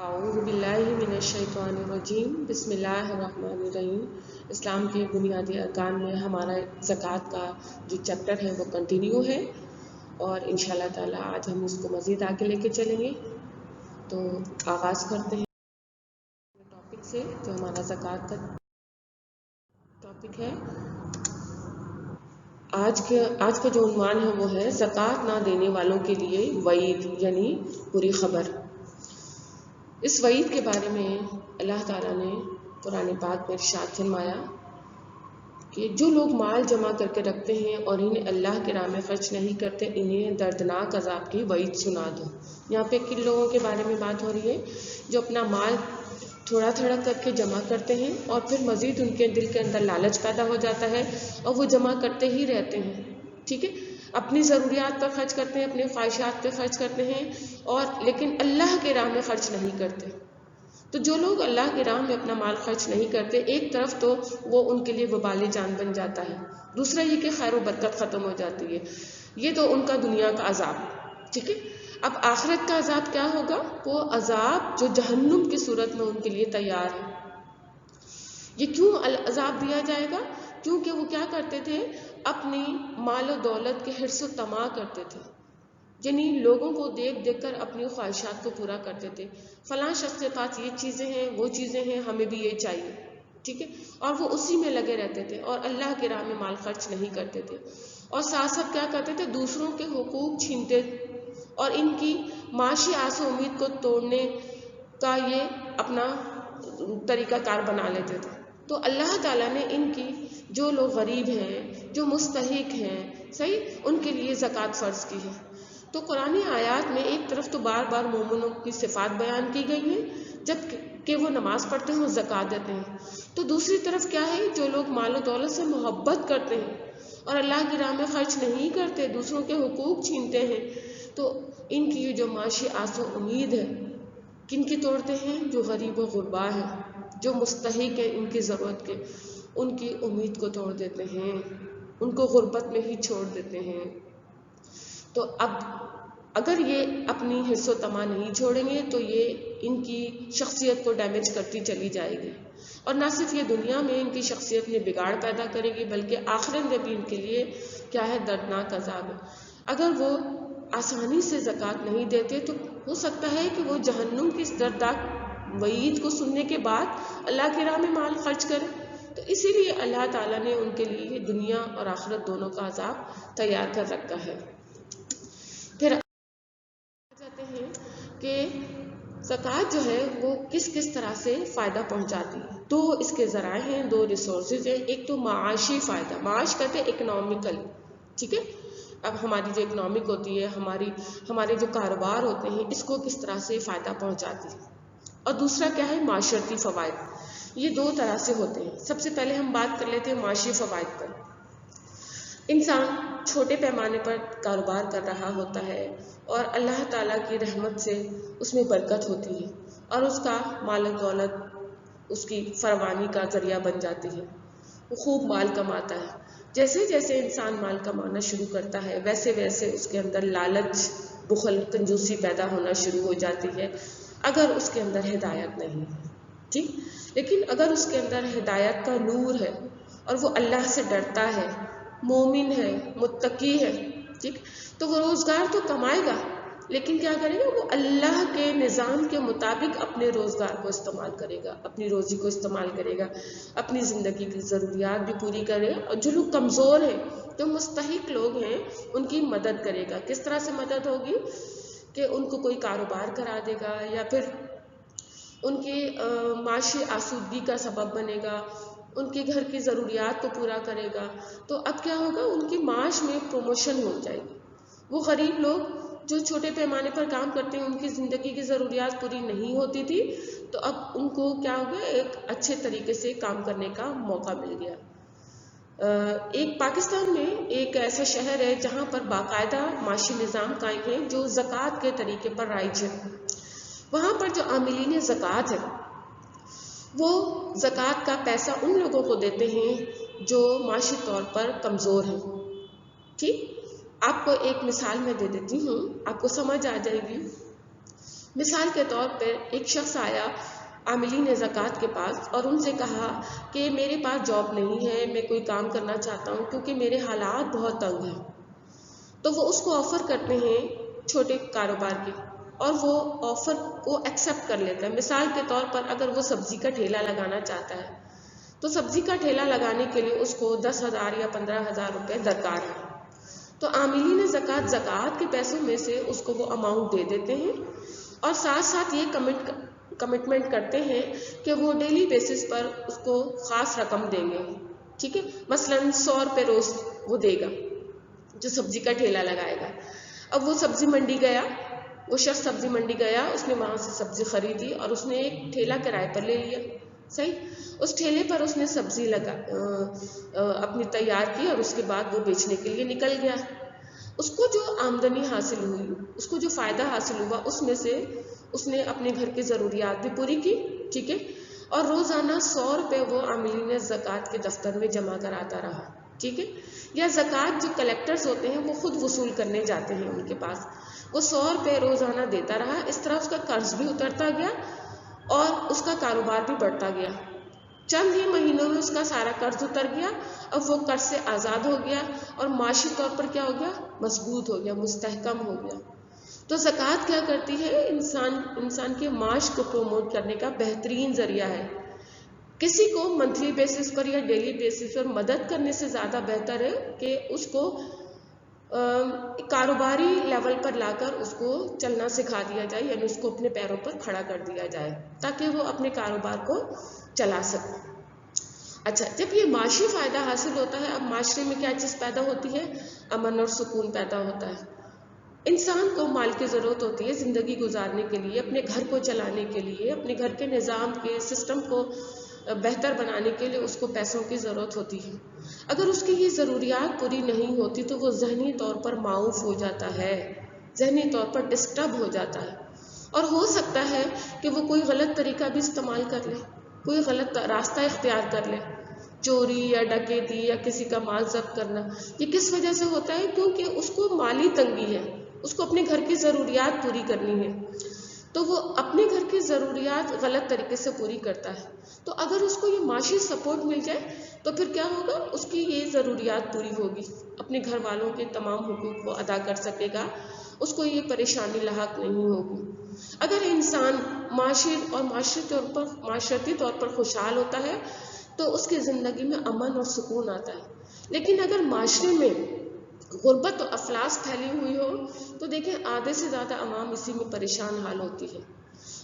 اعوذ باللہ من الشیطان الرجیم بسم اللہ الرحمن الرحیم۔ اسلام کے بنیادی ارکان میں ہمارا زکوٰۃ کا جو چیپٹر ہے وہ کنٹینیو ہے اور انشاءاللہ تعالی آج ہم اس کو مزید آگے لے کے چلیں گے۔ تو آغاز کرتے ہیں ٹاپک سے جو ہمارا زکوٰۃ کا ٹاپک ہے۔ آج کا جو عنوان ہے وہ ہے زکوٰۃ نہ دینے والوں کے لیے وعید، یعنی بری خبر۔ اس وعید کے بارے میں اللہ تعالیٰ نے قرآن پاک میں ارشاد فرمایا کہ جو لوگ مال جمع کر کے رکھتے ہیں اور انہیں اللہ کی راہ میں خرچ نہیں کرتے، انہیں دردناک عذاب کی وعید سنا دو۔ یہاں پہ کن لوگوں کے بارے میں بات ہو رہی ہے؟ جو اپنا مال تھوڑا تھوڑا کر کے جمع کرتے ہیں اور پھر مزید ان کے دل کے اندر لالچ پیدا ہو جاتا ہے اور وہ جمع کرتے ہی رہتے ہیں، ٹھیک ہے، اپنی ضروریات پر خرچ کرتے ہیں، اپنے خواہشات پہ خرچ کرتے ہیں اور لیکن اللہ کے راہ میں خرچ نہیں کرتے۔ تو جو لوگ اللہ کی راہ میں اپنا مال خرچ نہیں کرتے، ایک طرف تو وہ ان کے لیے وبال جان بن جاتا ہے، دوسرا یہ کہ خیر و برکت ختم ہو جاتی ہے۔ یہ تو ان کا دنیا کا عذاب، ٹھیک ہے۔ اب آخرت کا عذاب کیا ہوگا؟ وہ عذاب جو جہنم کی صورت میں ان کے لیے تیار ہے۔ یہ کیوں عذاب دیا جائے گا؟ کیونکہ وہ کیا کرتے تھے؟ اپنی مال و دولت کے حرص و طمع کرتے تھے، یعنی لوگوں کو دیکھ دیکھ کر اپنی خواہشات کو پورا کرتے تھے۔ فلاں شخص کے پاس یہ چیزیں ہیں، وہ چیزیں ہیں، ہمیں بھی یہ چاہیے، ٹھیک ہے، اور وہ اسی میں لگے رہتے تھے اور اللہ کی راہ میں مال خرچ نہیں کرتے تھے، اور ساتھ ساتھ کیا کرتے تھے؟ دوسروں کے حقوق چھینتے اور ان کی معاشی آس و امید کو توڑنے کا یہ اپنا طریقہ کار بنا لیتے تھے۔ تو اللہ تعالیٰ نے ان کی جو لوگ غریب ہیں، جو مستحق ہیں، صحیح، ان کے لیے زکوٰۃ فرض کی ہے۔ تو قرآن آیات میں ایک طرف تو بار بار مومنوں کی صفات بیان کی گئی ہیں جب کہ وہ نماز پڑھتے ہیں اور زکوٰۃ دیتے ہیں، تو دوسری طرف کیا ہے؟ جو لوگ مال و دولت سے محبت کرتے ہیں اور اللہ کی راہ میں خرچ نہیں کرتے، دوسروں کے حقوق چھینتے ہیں، تو ان کی جو معاشی آس و امید ہے کن کی توڑتے ہیں؟ جو غریب و غربا ہیں، جو مستحق ہیں ان کی ضرورت کے، ان کی امید کو توڑ دیتے ہیں، ان کو غربت میں ہی چھوڑ دیتے ہیں۔ تو اب اگر یہ اپنی حرص و طمع نہیں چھوڑیں گے تو یہ ان کی شخصیت کو ڈیمیج کرتی چلی جائے گی، اور نہ صرف یہ دنیا میں ان کی شخصیت میں بگاڑ پیدا کرے گی بلکہ آخرت میں بھی ان کے لیے کیا ہے؟ دردناک عذاب ہے۔ اگر وہ آسانی سے زکوٰۃ نہیں دیتے تو ہو سکتا ہے کہ وہ جہنم کی اس دردناک وعید کو سننے کے بعد اللہ کی راہ میں مال خرچ کریں۔ تو اسی لیے اللہ تعالیٰ نے ان کے لیے دنیا اور آخرت دونوں کا عذاب تیار کر رکھا ہے۔ پھر جاتے ہیں کہ زکوٰۃ جو ہے وہ کس کس طرح سے فائدہ پہنچاتی ہے۔ دو اس کے ذرائع ہیں، دو ریسورسز ہیں۔ ایک تو معاشی فائدہ، معاش کہتے ہیں اکنامیکل، ٹھیک ہے، اب ہماری جو اکنامک ہوتی ہے، ہمارے جو کاروبار ہوتے ہیں، اس کو کس طرح سے فائدہ پہنچاتی ہے۔ اور دوسرا کیا ہے؟ معاشرتی فوائد۔ یہ دو طرح سے ہوتے ہیں۔ سب سے پہلے ہم بات کر لیتے ہیں معاشی فوائد پر۔ انسان چھوٹے پیمانے پر کاروبار کر رہا ہوتا ہے اور اللہ تعالیٰ کی رحمت سے اس میں برکت ہوتی ہے اور اس کا مال و دولت اس کی فراوانی کا ذریعہ بن جاتی ہے، وہ خوب مال کماتا ہے۔ جیسے جیسے انسان مال کمانا شروع کرتا ہے ویسے ویسے اس کے اندر لالچ، بخل، کنجوسی پیدا ہونا شروع ہو جاتی ہے اگر اس کے اندر ہدایت نہیں ہے، ٹھیک۔ لیکن اگر اس کے اندر ہدایت کا نور ہے اور وہ اللہ سے ڈرتا ہے، مومن ہے، متقی ہے، ٹھیک، تو وہ روزگار تو کمائے گا لیکن کیا کرے گا؟ وہ اللہ کے نظام کے مطابق اپنے روزگار کو استعمال کرے گا، اپنی روزی کو استعمال کرے گا، اپنی زندگی کی ضروریات بھی پوری کرے گا۔ اور جو لوگ کمزور ہیں، جو مستحق لوگ ہیں، ان کی مدد کرے گا۔ کس طرح سے مدد ہوگی؟ کہ ان کو کوئی کاروبار کرا دے گا یا پھر ان کی معاشی آسودگی کا سبب بنے گا، ان کے گھر کی ضروریات کو پورا کرے گا۔ تو اب کیا ہوگا؟ ان کی معاش میں پروموشن ہو جائے گی۔ وہ غریب لوگ جو چھوٹے پیمانے پر کام کرتے ہیں، ان کی زندگی کی ضروریات پوری نہیں ہوتی تھی، تو اب ان کو کیا ہو گیا؟ ایک اچھے طریقے سے کام کرنے کا موقع مل گیا۔ ایک پاکستان میں ایک ایسا شہر ہے جہاں پر باقاعدہ معاشی نظام قائم ہے جو زکوٰۃ کے طریقے پر رائج ہے۔ وہاں پر جو عاملین زکوٰۃ ہے وہ زکوٰۃ کا پیسہ ان لوگوں کو دیتے ہیں جو معاشی طور پر کمزور ہیں، ٹھیک۔ آپ کو ایک مثال میں دے دیتی ہوں، آپ کو سمجھ آ جائے گی۔ مثال کے طور پہ ایک شخص آیا عاملین زکوٰۃ کے پاس اور ان سے کہا کہ میرے پاس جاب نہیں ہے، میں کوئی کام کرنا چاہتا ہوں کیونکہ میرے حالات بہت تنگ ہیں. تو وہ اس کو آفر کرتے ہیں چھوٹے کاروبار کے، اور وہ آفر کو ایکسیپٹ کر لیتا ہے. مثال کے طور پر اگر وہ سبزی کا ٹھیلا لگانا چاہتا ہے تو سبزی کا ٹھیلا لگانے کے لیے اس کو 10,000 یا 15,000 روپے درکار ہے. تو عاملین زکوٰۃ کے پیسوں میں سے اس کو وہ اماؤنٹ دے دیتے ہیں، اور ساتھ ساتھ یہ کمٹمنٹ کرتے ہیں کہ وہ ڈیلی بیسس پر اس کو خاص رقم دیں گے. ٹھیک ہے، مثلاً 100 روپے روز وہ دے گا جو سبزی کا ٹھیلا لگائے گا. اب وہ سبزی منڈی گیا، وہ شخص سبزی منڈی گیا، اس نے وہاں سے سبزی خریدی اور اس نے ایک ٹھیلا کرائے پر لے لیا. صحیح، اس ٹھیلے پر اس نے سبزی اپنی تیار کی اور اس کے بعد وہ بیچنے کے لیے نکل گیا. اس کو جو آمدنی حاصل ہوئی، اس کو جو فائدہ حاصل ہوا، اس میں سے اس نے اپنے گھر کی ضروریات بھی پوری کی. ٹھیک ہے، اور روزانہ 100 روپے وہ عاملین زکوٰۃ کے دفتر میں جمع کراتا رہا. ٹھیک ہے، یا زکوٰۃ جو کلیکٹرز ہوتے ہیں وہ خود وصول کرنے جاتے ہیں ان کے پاس، وہ 100 روپے روزانہ دیتا رہا. اس طرح اس کا قرض بھی اترتا گیا اور اس کا کاروبار بھی بڑھتا گیا. چند ہی مہینوں میں اس کا سارا قرض اتر گیا، اب وہ قرض سے آزاد ہو گیا اور معاشی طور پر کیا ہو گیا؟ مضبوط ہو گیا، مستحکم ہو گیا. تو زکوٰۃ کیا کرتی ہے؟ انسان کے معاش کو پروموٹ کرنے کا بہترین ذریعہ ہے. کسی کو منتھلی بیسس پر یا ڈیلی بیسس پر مدد کرنے سے زیادہ بہتر ہے کہ اس کو کاروباری لیول پر لا کر اس کو چلنا سکھا دیا جائے، یعنی اس کو اپنے پیروں پر کھڑا کر دیا جائے تاکہ وہ اپنے کاروبار کو چلا سکے. اچھا، جب یہ معاشی فائدہ حاصل ہوتا ہے، اب معاشرے میں کیا چیز پیدا ہوتی ہے؟ امن اور سکون پیدا ہوتا ہے. انسان کو مال کی ضرورت ہوتی ہے زندگی گزارنے کے لیے، اپنے گھر کو چلانے کے لیے، اپنے گھر کے نظام کے سسٹم کو بہتر بنانے کے لیے اس کو پیسوں کی ضرورت ہوتی ہے. اگر اس کی یہ ضروریات پوری نہیں ہوتی تو وہ ذہنی طور پر معاوف ہو جاتا ہے، ذہنی طور پر ڈسٹرب ہو جاتا ہے، اور ہو سکتا ہے کہ وہ کوئی غلط طریقہ بھی استعمال کر لے، کوئی غلط راستہ اختیار کر لے. چوری یا ڈکیتی یا کسی کا مال ضبط کرنا، یہ کس وجہ سے ہوتا ہے؟ کیونکہ اس کو مالی تنگی ہے، اس کو اپنے گھر کی ضروریات پوری کرنی ہے، تو وہ اپنے گھر کی ضروریات غلط طریقے سے پوری کرتا ہے. تو اگر اس کو یہ معاشی سپورٹ مل جائے تو پھر کیا ہوگا؟ اس کی یہ ضروریات پوری ہوگی، اپنے گھر والوں کے تمام حقوق کو ادا کر سکے گا، اس کو یہ پریشانی لاحق نہیں ہوگی. اگر انسان معاشی اور معاشرتی طور پر خوشحال ہوتا ہے تو اس کی زندگی میں امن اور سکون آتا ہے. لیکن اگر معاشرے میں غربت و افلاس پھیلی ہوئی ہو تو دیکھیں آدھے سے زیادہ عوام اسی میں پریشان حال ہوتی ہے،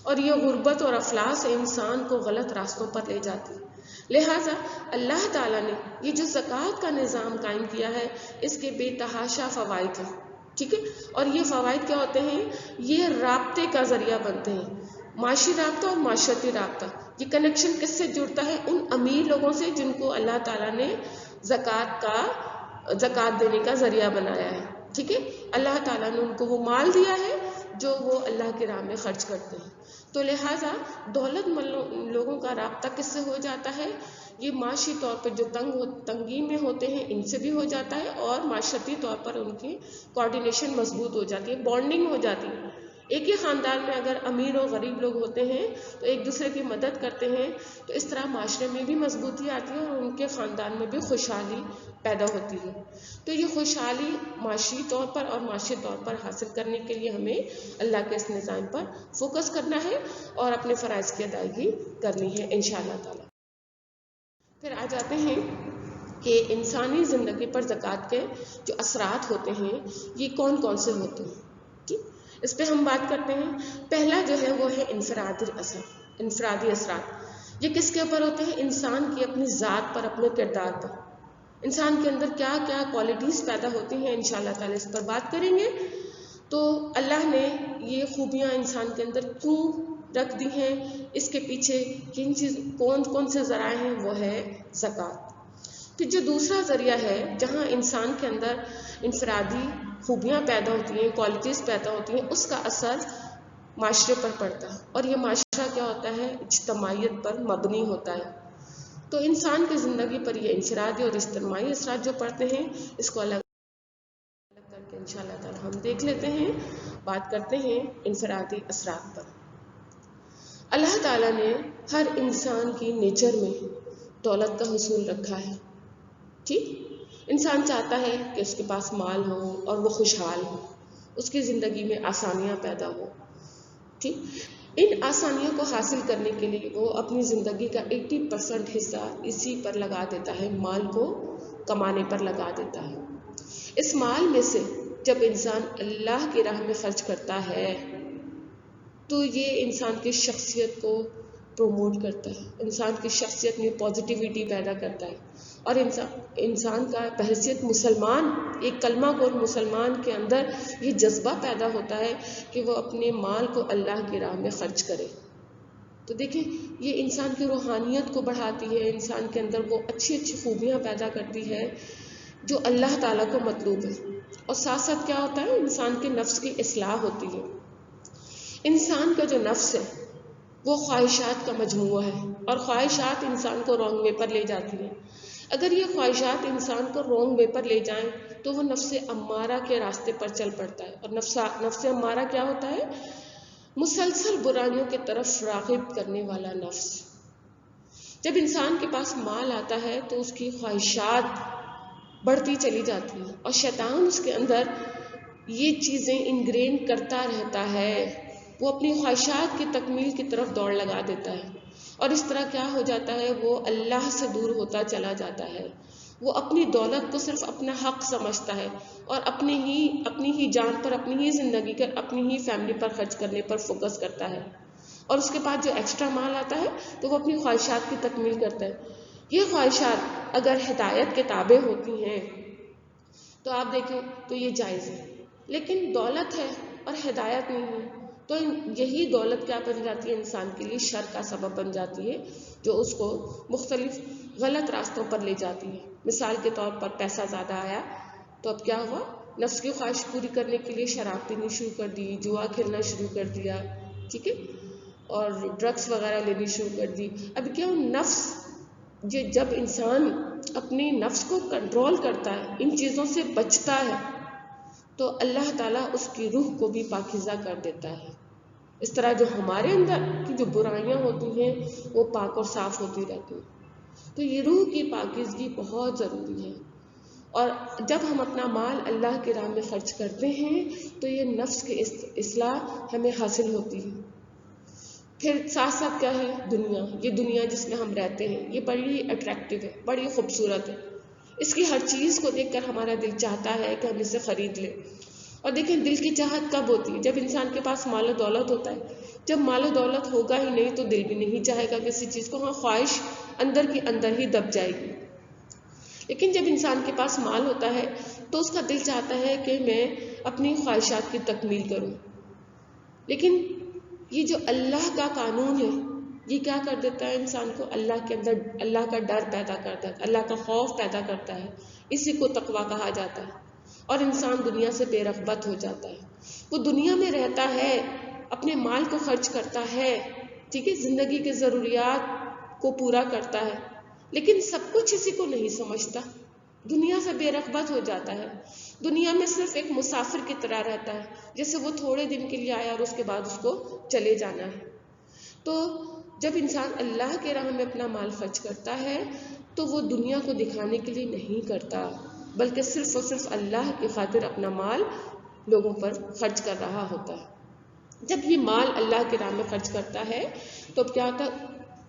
اور یہ غربت اور افلاس انسان کو غلط راستوں پر لے جاتی ہے. لہٰذا اللہ تعالیٰ نے یہ جو زکوٰۃ کا نظام قائم کیا ہے اس کے بے تحاشا فوائد ہیں. ٹھیک ہے، اور یہ فوائد کیا ہوتے ہیں؟ یہ رابطے کا ذریعہ بنتے ہیں، معاشی رابطہ اور معاشرتی رابطہ. یہ کنیکشن کس سے جڑتا ہے؟ ان امیر لوگوں سے جن کو اللہ تعالیٰ نے زکوٰۃ دینے کا ذریعہ بنایا ہے. ٹھیک ہے، اللہ تعالیٰ نے ان کو وہ مال دیا ہے جو وہ اللہ کی راہ میں خرچ کرتے ہیں. تو لہٰذا دولت مند لوگوں کا رابطہ کس سے ہو جاتا ہے؟ یہ معاشی طور پر جو تنگی میں ہوتے ہیں ان سے بھی ہو جاتا ہے، اور معاشرتی طور پر ان کی کوآرڈینیشن مضبوط ہو جاتی ہے، بانڈنگ ہو جاتی ہے. ایک ہی خاندان میں اگر امیر اور غریب لوگ ہوتے ہیں تو ایک دوسرے کی مدد کرتے ہیں، تو اس طرح معاشرے میں بھی مضبوطی آتی ہے اور ان کے خاندان میں بھی خوشحالی پیدا ہوتی ہے. تو یہ خوشحالی معاشی طور پر اور معاشی طور پر حاصل کرنے کے لیے ہمیں اللہ کے اس نظام پر فوکس کرنا ہے اور اپنے فرائض کی ادائیگی کرنی ہے انشاءاللہ تعالی. پھر آ جاتے ہیں کہ انسانی زندگی پر زکوٰۃ کے جو اثرات ہوتے ہیں یہ کون کون سے ہوتے ہیں. اس پہ ہم بات کرتے ہیں. پہلا جو ہے وہ ہے انفرادی اثرات. یہ کس کے اوپر ہوتے ہیں؟ انسان کی اپنی ذات پر، اپنے کردار پر. انسان کے اندر کیا کیا کوالٹیز پیدا ہوتی ہیں انشاءاللہ تعالی اس پر بات کریں گے. تو اللہ نے یہ خوبیاں انسان کے اندر کیوں رکھ دی ہیں، اس کے پیچھے کون سے ذرائع ہیں، وہ ہے زکوٰۃ. پھر جو دوسرا ذریعہ ہے جہاں انسان کے اندر انفرادی خوبیاں پیدا ہوتی ہیں، کوالٹیز پیدا ہوتی ہیں، اس کا اثر معاشرے پر پڑتا ہے، اور یہ معاشرہ کیا ہوتا ہے؟ اجتماعیت پر مبنی ہوتا ہے. تو انسان کی زندگی پر یہ انفرادی اور اجتماعی اثرات جو پڑتے ہیں اس کو الگ کر کے انشاءاللہ تعالی ہم دیکھ لیتے ہیں. بات کرتے ہیں انفرادی اثرات پر۔ اللہ تعالیٰ نے ہر انسان کی نیچر میں دولت کا حصول رکھا ہے، ٹھیک؟ انسان چاہتا ہے کہ اس کے پاس مال ہو اور وہ خوشحال ہو، اس کی زندگی میں آسانیاں پیدا ہو، ٹھیک؟ ان آسانیوں کو حاصل کرنے کے لیے وہ اپنی زندگی کا 80% حصہ اسی پر لگا دیتا ہے، مال کو کمانے پر لگا دیتا ہے۔ اس مال میں سے جب انسان اللہ کی راہ میں خرچ کرتا ہے تو یہ انسان کی شخصیت کو پروموٹ کرتا ہے، انسان کی شخصیت میں پازیٹیوٹی پیدا کرتا ہے، اور انسان کا بحیثیت مسلمان، ایک کلمہ گو مسلمان کے اندر یہ جذبہ پیدا ہوتا ہے کہ وہ اپنے مال کو اللہ کی راہ میں خرچ کرے۔ تو دیکھیں یہ انسان کی روحانیت کو بڑھاتی ہے، انسان کے اندر وہ اچھی اچھی خوبیاں پیدا کرتی ہے جو اللہ تعالیٰ کو مطلوب ہے، اور ساتھ ساتھ کیا ہوتا ہے، انسان کے نفس کی اصلاح ہوتی ہے۔ انسان کا جو نفس ہے وہ خواہشات کا مجموعہ ہے، اور خواہشات انسان کو رانگ وے پر لے جاتی ہیں۔ اگر یہ خواہشات انسان کو رانگ وے پر لے جائیں تو وہ نفس امارہ کے راستے پر چل پڑتا ہے، اور نفس امارہ کیا ہوتا ہے؟ مسلسل برائیوں کی طرف راغب کرنے والا نفس۔ جب انسان کے پاس مال آتا ہے تو اس کی خواہشات بڑھتی چلی جاتی ہیں، اور شیطان اس کے اندر یہ چیزیں انگرین کرتا رہتا ہے، وہ اپنی خواہشات کی تکمیل کی طرف دوڑ لگا دیتا ہے، اور اس طرح کیا ہو جاتا ہے، وہ اللہ سے دور ہوتا چلا جاتا ہے۔ وہ اپنی دولت کو صرف اپنا حق سمجھتا ہے، اور اپنی ہی جان پر، اپنی ہی زندگی کا، اپنی ہی فیملی پر خرچ کرنے پر فوکس کرتا ہے، اور اس کے بعد جو ایکسٹرا مال آتا ہے تو وہ اپنی خواہشات کی تکمیل کرتا ہے۔ یہ خواہشات اگر ہدایت کے تابع ہوتی ہیں تو آپ دیکھیں تو یہ جائز ہے، لیکن دولت ہے اور ہدایت نہیں ہے تو یہی دولت کیا بن جاتی ہے، انسان کے لیے شر کا سبب بن جاتی ہے، جو اس کو مختلف غلط راستوں پر لے جاتی ہے۔ مثال کے طور پر پیسہ زیادہ آیا تو اب کیا ہوا، نفس کی خواہش پوری کرنے کے لیے شراب پینی شروع کر دی، جوا کھیلنا شروع کر دیا، ٹھیک ہے، اور ڈرگس وغیرہ لینی شروع کر دی۔ اب کیا نفس، جب انسان اپنی نفس کو کنٹرول کرتا ہے، ان چیزوں سے بچتا ہے، تو اللہ تعالیٰ اس کی روح کو بھی پاکیزہ کر دیتا ہے۔ اس طرح جو ہمارے اندر کی جو برائیاں ہوتی ہیں وہ پاک اور صاف ہوتی رہتی ہیں۔ تو یہ روح کی پاکیزگی بہت ضروری ہے، اور جب ہم اپنا مال اللہ کی راہ میں خرچ کرتے ہیں تو یہ نفس کی اصلاح ہمیں حاصل ہوتی ہے۔ پھر ساتھ ساتھ کیا ہے، دنیا، یہ دنیا جس میں ہم رہتے ہیں یہ بڑی اٹریکٹیو ہے، بڑی خوبصورت ہے، اس کی ہر چیز کو دیکھ کر ہمارا دل چاہتا ہے کہ ہم اسے خرید لیں۔ اور دیکھیں دل کی چاہت کب ہوتی ہے، جب انسان کے پاس مال و دولت ہوتا ہے۔ جب مال و دولت ہوگا ہی نہیں تو دل بھی نہیں چاہے گا کسی چیز کو، ہاں خواہش اندر کی اندر ہی دب جائے گی۔ لیکن جب انسان کے پاس مال ہوتا ہے تو اس کا دل چاہتا ہے کہ میں اپنی خواہشات کی تکمیل کروں، لیکن یہ جو اللہ کا قانون ہے یہ کیا کر دیتا ہے، انسان کو اللہ کے اندر اللہ کا ڈر پیدا کرتا ہے، اللہ کا خوف پیدا کرتا ہے، اسی کو تقویٰ کہا جاتا ہے، اور انسان دنیا سے بے رغبت ہو جاتا ہے۔ وہ دنیا میں رہتا ہے، اپنے مال کو خرچ کرتا ہے، ٹھیک ہے، زندگی کے ضروریات کو پورا کرتا ہے، لیکن سب کچھ اسی کو نہیں سمجھتا، دنیا سے بے رغبت ہو جاتا ہے، دنیا میں صرف ایک مسافر کی طرح رہتا ہے، جیسے وہ تھوڑے دن کے لیے آیا اور اس کے بعد اس کو چلے جانا ہے۔ تو جب انسان اللہ کے راہ میں اپنا مال خرچ کرتا ہے تو وہ دنیا کو دکھانے کے لیے نہیں کرتا، بلکہ صرف اور صرف اللہ کی خاطر اپنا مال لوگوں پر خرچ کر رہا ہوتا ہے۔ جب یہ مال اللہ کے راہ میں خرچ کرتا ہے تو اب کیا ہوتا ہے،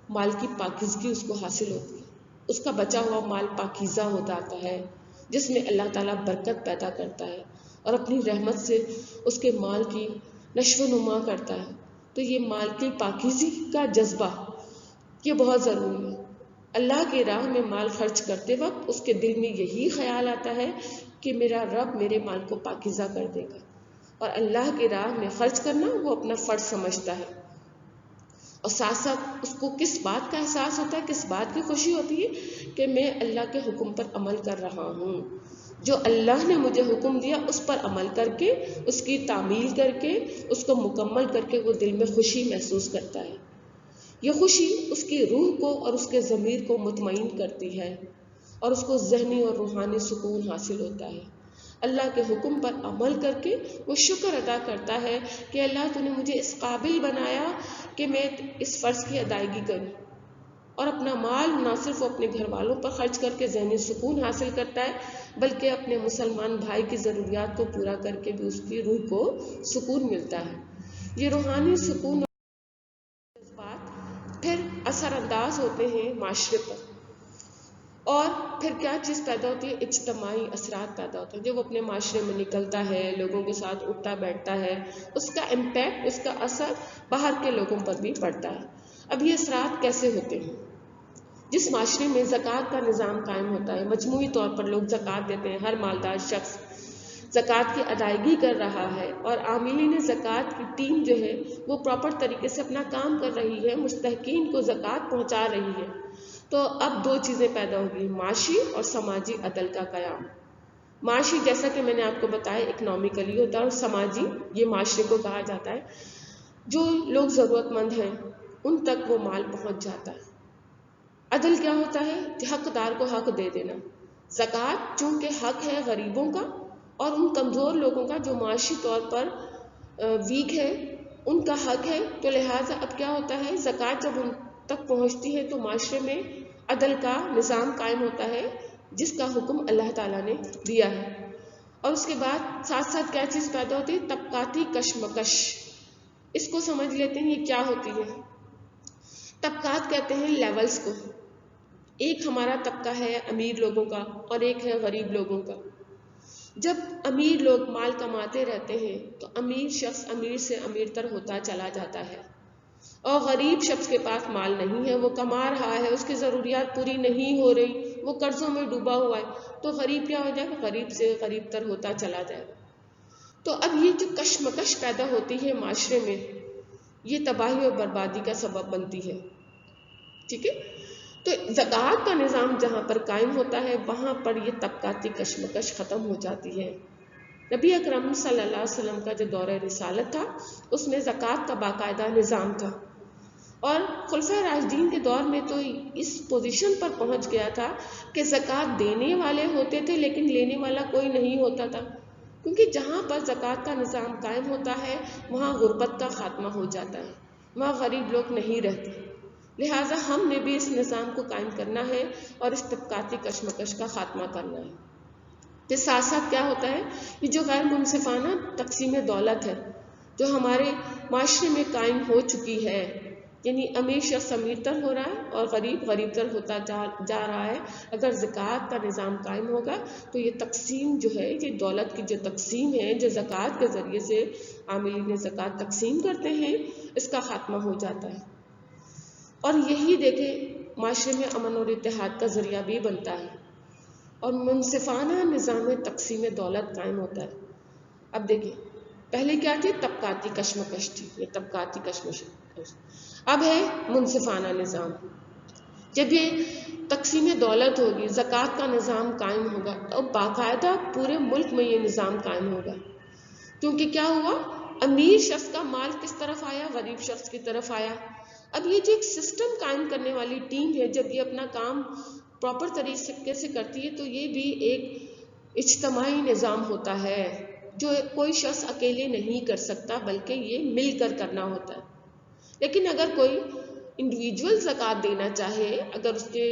مال کی پاکیزگی اس کو حاصل ہوتی ہے، اس کا بچا ہوا مال پاکیزہ ہو جاتا ہے، جس میں اللہ تعالیٰ برکت پیدا کرتا ہے اور اپنی رحمت سے اس کے مال کی نشو و نما کرتا ہے۔ تو یہ مال کی پاکیزی کا جذبہ یہ بہت ضروری ہے۔ اللہ کی راہ میں مال خرچ کرتے وقت اس کے دل میں یہی خیال آتا ہے کہ میرا رب میرے مال کو پاکیزہ کر دے گا، اور اللہ کی راہ میں خرچ کرنا وہ اپنا فرض سمجھتا ہے، اور ساتھ ساتھ اس کو کس بات کا احساس ہوتا ہے، کس بات کی خوشی ہوتی ہے کہ میں اللہ کے حکم پر عمل کر رہا ہوں، جو اللہ نے مجھے حکم دیا اس پر عمل کر کے، اس کی تعمیل کر کے، اس کو مکمل کر کے وہ دل میں خوشی محسوس کرتا ہے۔ یہ خوشی اس کی روح کو اور اس کے ضمیر کو مطمئن کرتی ہے، اور اس کو ذہنی اور روحانی سکون حاصل ہوتا ہے۔ اللہ کے حکم پر عمل کر کے وہ شکر ادا کرتا ہے کہ اللہ تو نے مجھے اس قابل بنایا کہ میں اس فرض کی ادائیگی کروں، اور اپنا مال نہ صرف وہ اپنے گھر والوں پر خرچ کر کے ذہنی سکون حاصل کرتا ہے بلکہ اپنے مسلمان بھائی کی ضروریات کو پورا کر کے بھی اس کی روح کو سکون ملتا ہے۔ یہ روحانی سکون اور جذبات پھر اثر انداز ہوتے ہیں معاشرے پر، اور پھر کیا چیز پیدا ہوتی ہے؟ اجتماعی اثرات پیدا ہوتے ہیں۔ جب وہ اپنے معاشرے میں نکلتا ہے، لوگوں کے ساتھ اٹھتا بیٹھتا ہے، اس کا امپیکٹ، اس کا اثر باہر کے لوگوں پر بھی پڑتا ہے۔ اب یہ اثرات کیسے ہوتے ہیں؟ جس معاشرے میں زکوٰۃ کا نظام قائم ہوتا ہے، مجموعی طور پر لوگ زکوٰۃ دیتے ہیں، ہر مالدار شخص زکوٰۃ کی ادائیگی کر رہا ہے، اور عاملین زکوٰۃ کی ٹیم جو ہے وہ پراپر طریقے سے اپنا کام کر رہی ہے، مستحقین کو زکوٰۃ پہنچا رہی ہے، تو اب دو چیزیں پیدا ہوگی، معاشی اور سماجی عدل کا قیام۔ معاشی جیسا کہ میں نے آپ کو بتایا اکنامکلی ہوتا ہے، اور سماجی یہ معاشرے کو کہا جاتا ہے جو لوگ ضرورت مند ہیں ان تک وہ مال پہنچ جاتا ہے۔ عدل کیا ہوتا ہے؟ حقدار کو حق دے دینا۔ زکوٰۃ چونکہ حق ہے غریبوں کا اور ان کمزور لوگوں کا جو معاشی طور پر ویک ہے، ان کا حق ہے، تو لہٰذا اب کیا ہوتا ہے، زکوٰۃ جب ان تک پہنچتی ہے تو معاشرے میں عدل کا نظام قائم ہوتا ہے جس کا حکم اللہ تعالیٰ نے دیا ہے۔ اور اس کے بعد ساتھ ساتھ کیا چیز پیدا ہوتی ہے؟ طبقاتی کشمکش۔ اس کو سمجھ لیتے ہیں یہ کیا ہوتی ہے۔ طبقات کہتے ہیں لیولز کو۔ ایک ہمارا طبقہ ہے امیر لوگوں کا اور ایک ہے غریب لوگوں کا۔ جب امیر لوگ مال کماتے رہتے ہیں تو امیر شخص امیر سے امیر تر ہوتا چلا جاتا ہے، اور غریب شخص کے پاس مال نہیں ہے، وہ کما رہا ہے، اس کی ضروریات پوری نہیں ہو رہی، وہ قرضوں میں ڈوبا ہوا ہے، تو غریب کیا ہو جائے گا؟ غریب سے غریب تر ہوتا چلا جائے گا۔ تو اب یہ جو کشمکش پیدا ہوتی ہے معاشرے میں، یہ تباہی اور بربادی کا سبب بنتی ہے۔ ٹھیک ہے، تو زکوٰۃ کا نظام جہاں پر قائم ہوتا ہے وہاں پر یہ طبقاتی کشمکش ختم ہو جاتی ہے۔ نبی اکرم صلی اللہ علیہ وسلم کا جو دور رسالت تھا اس میں زکوٰۃ کا باقاعدہ نظام تھا، اور خلفائے راشدین کے دور میں تو اس پوزیشن پر پہنچ گیا تھا کہ زکوٰۃ دینے والے ہوتے تھے لیکن لینے والا کوئی نہیں ہوتا تھا، کیونکہ جہاں پر زکوٰۃ کا نظام قائم ہوتا ہے وہاں غربت کا خاتمہ ہو جاتا ہے، وہاں غریب لوگ نہیں رہتے۔ لہٰذا ہم نے بھی اس نظام کو قائم کرنا ہے اور اس طبقاتی کشمکش کا خاتمہ کرنا ہے۔ اس ساتھ ساتھ کیا ہوتا ہے، یہ جو غیر منصفانہ تقسیم دولت ہے جو ہمارے معاشرے میں قائم ہو چکی ہے، یعنی امیر شخص امیر تر ہو رہا ہے اور غریب غریب تر ہوتا جا رہا ہے، اگر زکوٰۃ کا نظام قائم ہوگا تو یہ تقسیم جو ہے، یہ دولت کی جو تقسیم ہے جو زکوٰۃ کے ذریعے سے عاملین زکوٰۃ تقسیم کرتے ہیں، اس کا خاتمہ ہو جاتا ہے، اور یہی دیکھیں معاشرے میں امن اور اتحاد کا ذریعہ بھی بنتا ہے، اور منصفانہ نظام تقسیم دولت قائم ہوتا ہے۔ اب دیکھیں پہلے کیا تھی؟ طبقاتی کشمکش تھی، یہ طبقاتی کشمکش، اب ہے منصفانہ نظام۔ جب یہ تقسیم دولت ہوگی، زکوٰۃ کا نظام قائم ہوگا، تو باقاعدہ پورے ملک میں یہ نظام قائم ہوگا، کیونکہ کیا ہوا، امیر شخص کا مال کس طرف آیا؟ غریب شخص کی طرف آیا۔ اب یہ جو ایک سسٹم قائم کرنے والی ٹیم ہے، جب یہ اپنا کام پراپر طریقے سے کرتی ہے تو یہ بھی ایک اجتماعی نظام ہوتا ہے جو کوئی شخص اکیلے نہیں کر سکتا بلکہ یہ مل کر کرنا ہوتا ہے۔ لیکن اگر کوئی انڈیویجول زکوٰۃ دینا چاہے، اگر اس کے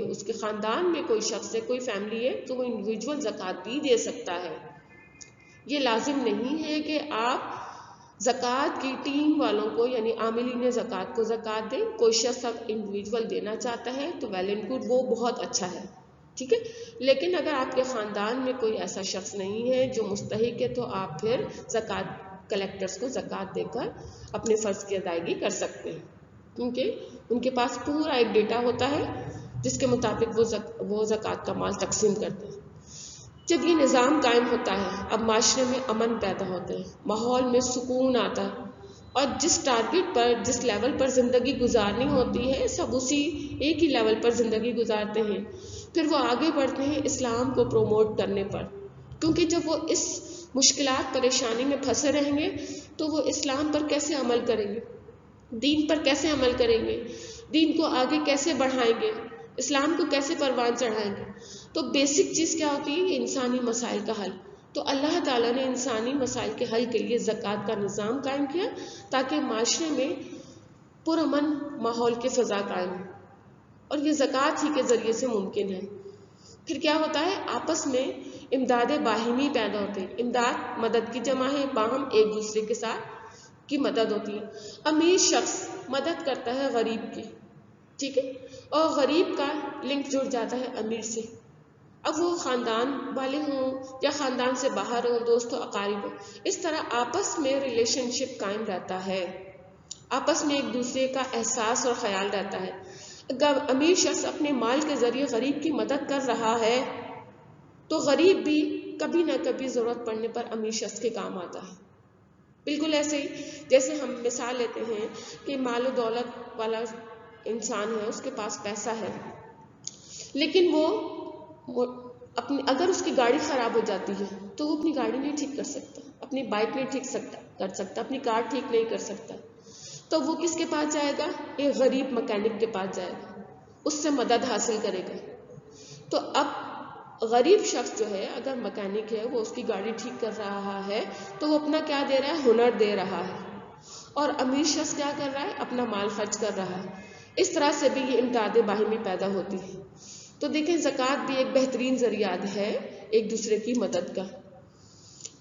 اس کے خاندان میں کوئی شخص ہے، کوئی فیملی ہے، تو وہ انڈیویجول زکوٰۃ بھی دے سکتا ہے۔ یہ لازم نہیں ہے کہ آپ زکوٰۃ کی ٹیم والوں کو یعنی عاملین زکوٰۃ کو زکوٰۃ دیں۔ کوئی شخص انڈیویجول دینا چاہتا ہے تو ویل اینڈ گڈ، وہ بہت اچھا ہے، ٹھیک ہے، لیکن اگر آپ کے خاندان میں کوئی ایسا شخص نہیں ہے جو مستحق ہے تو آپ پھر زکوٰۃ کلیکٹرز کو زکوٰۃ دے کر اپنے فرض کی ادائیگی کر سکتے ہیں، کیونکہ ان کے پاس پورا ایک ڈیٹا ہوتا ہے جس کے مطابق وہ زکوٰۃ کا مال تقسیم کرتے ہیں۔ جب یہ نظام قائم ہوتا ہے، اب معاشرے میں امن پیدا ہوتا ہے، ماحول میں سکون آتا ہے، اور جس ٹارگٹ پر، جس لیول پر زندگی گزارنی ہوتی ہے سب اسی ایک ہی لیول پر زندگی گزارتے ہیں۔ پھر وہ آگے بڑھتے ہیں اسلام کو پروموٹ کرنے پر، کیونکہ جب وہ اس مشکلات پریشانی میں پھنسے رہیں گے تو وہ اسلام پر کیسے عمل کریں گے، دین پر کیسے عمل کریں گے، دین کو آگے کیسے بڑھائیں گے، اسلام کو کیسے پروان چڑھائیں گے۔ تو بیسک چیز کیا ہوتی ہے؟ یہ انسانی مسائل کا حل. تو اللہ تعالیٰ نے انسانی مسائل کے حل کے لیے زکوٰۃ کا نظام قائم کیا تاکہ معاشرے میں پرامن ماحول کی فضا قائم ہو، اور یہ زکوٰۃ ہی کے ذریعے سے ممکن ہے. پھر کیا ہوتا ہے؟ آپس میں امداد باہمی پیدا ہوتے ہیں. امداد مدد کی جمع ہے، باہم ایک دوسرے کے ساتھ کی مدد ہوتی ہے. امیر شخص مدد کرتا ہے غریب کی، ٹھیک ہے، اور غریب کا لنک جڑ جاتا ہے امیر سے. اب وہ خاندان والے ہوں یا خاندان سے باہر ہوں، دوست و اقارب ہوں، اس طرح آپس میں ریلیشن شپ قائم رہتا ہے، آپس میں ایک دوسرے کا احساس اور خیال رہتا ہے. اگر امیر شخص اپنے مال کے ذریعے غریب کی مدد کر رہا ہے تو غریب بھی کبھی نہ کبھی ضرورت پڑنے پر امیر شخص کے کام آتا ہے. بالکل ایسے ہی جیسے ہم مثال لیتے ہیں کہ مال و دولت والا انسان ہے، اس کے پاس پیسہ ہے، لیکن وہ اگر اس کی گاڑی خراب ہو جاتی ہے تو وہ اپنی گاڑی نہیں ٹھیک کر سکتا، اپنی بائک نہیں ٹھیک کر سکتا، اپنی کار ٹھیک نہیں کر سکتا، تو وہ کس کے پاس جائے گا؟ ایک غریب مکینک کے پاس جائے گا، اس سے مدد حاصل کرے گا. تو اب غریب شخص جو ہے اگر مکینک ہے، وہ اس کی گاڑی ٹھیک کر رہا ہے تو وہ اپنا کیا دے رہا ہے؟ ہنر دے رہا ہے. اور امیر شخص کیا کر رہا ہے؟ اپنا مال خرچ کر رہا ہے. اس طرح سے بھی یہ امداد باہمی پیدا ہوتی ہے. تو دیکھیں زکوٰۃ بھی ایک بہترین ذریعہ ہے ایک دوسرے کی مدد کا.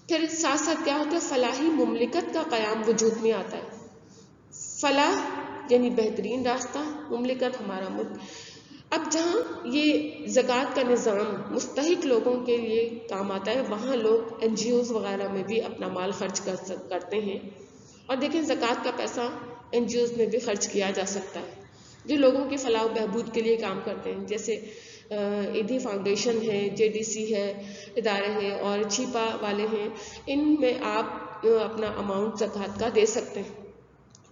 پھر ساتھ ساتھ کیا ہوتا ہے؟ فلاحی مملکت کا قیام وجود میں آتا ہے. فلاح یعنی بہترین راستہ، مملکت ہمارا ملک. اب جہاں یہ زکوٰۃ کا نظام مستحق لوگوں کے لیے کام آتا ہے، وہاں لوگ NGOs وغیرہ میں بھی اپنا مال خرچ کرتے ہیں. اور دیکھیں زکوٰۃ کا پیسہ NGOs میں بھی خرچ کیا جا سکتا ہے جو لوگوں کی فلاح و بہبود کے لیے کام کرتے ہیں، جیسے ایدھی فاؤنڈیشن ہے، JDC ہے، ادارے ہیں، اور چھیپا والے ہیں. ان میں آپ اپنا اماؤنٹ زکوٰۃ کا دے سکتے ہیں.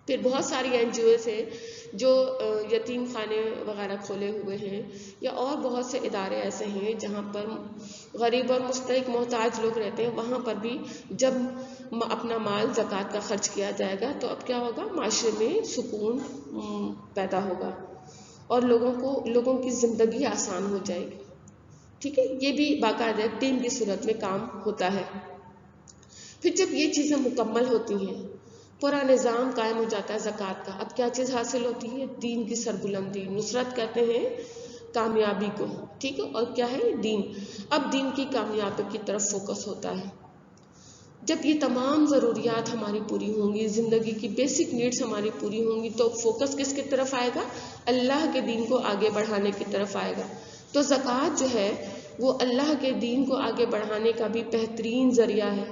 پھر بہت ساری NGOs ہیں جو یتیم خانے وغیرہ کھولے ہوئے ہیں، یا اور بہت سے ادارے ایسے ہیں جہاں پر غریب اور مستحق محتاج لوگ رہتے ہیں. وہاں پر بھی جب اپنا مال زکوٰۃ کا خرچ کیا جائے گا تو اب کیا ہوگا؟ معاشرے میں سکون پیدا ہوگا اور لوگوں کی زندگی آسان ہو جائے گی. ٹھیک ہے، یہ بھی باقاعدہ ٹیم کی صورت میں کام ہوتا ہے. پھر جب یہ چیزیں مکمل ہوتی ہیں، پورا نظام قائم ہو جاتا ہے زکوٰۃ کا، اب کیا چیز حاصل ہوتی ہے؟ دین کی سربلندی. نصرت کہتے ہیں کامیابی کو، ٹھیک ہے، اور کیا ہے؟ دین. اب دین کی کامیابی کی طرف فوکس ہوتا ہے. جب یہ تمام ضروریات ہماری پوری ہوں گی، زندگی کی بیسک نیڈس ہماری پوری ہوں گی، تو فوکس کس کی طرف آئے گا؟ اللہ کے دین کو آگے بڑھانے کی طرف آئے گا. تو زکوٰۃ جو ہے وہ اللہ کے دین کو آگے بڑھانے کا بھی بہترین ذریعہ ہے.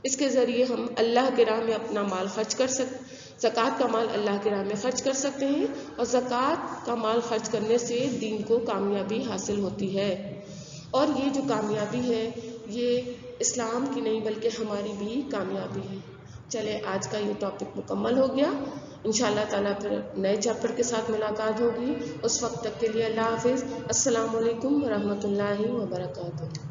اس کے ذریعے ہم اللہ کی راہ میں اپنا مال خرچ کر سکتے، زکوٰۃ کا مال اللہ کی راہ میں خرچ کر سکتے ہیں، اور زکوٰۃ کا مال خرچ کرنے سے دین کو کامیابی حاصل ہوتی ہے. اور یہ جو کامیابی ہے یہ اسلام کی نہیں بلکہ ہماری بھی کامیابی ہے. چلے آج کا یہ ٹاپک مکمل ہو گیا. انشاءاللہ تعالیٰ پھر نئے چیپٹر کے ساتھ ملاقات ہوگی. اس وقت تک کے لیے اللہ حافظ. السلام علیکم ورحمۃ اللہ وبرکاتہ.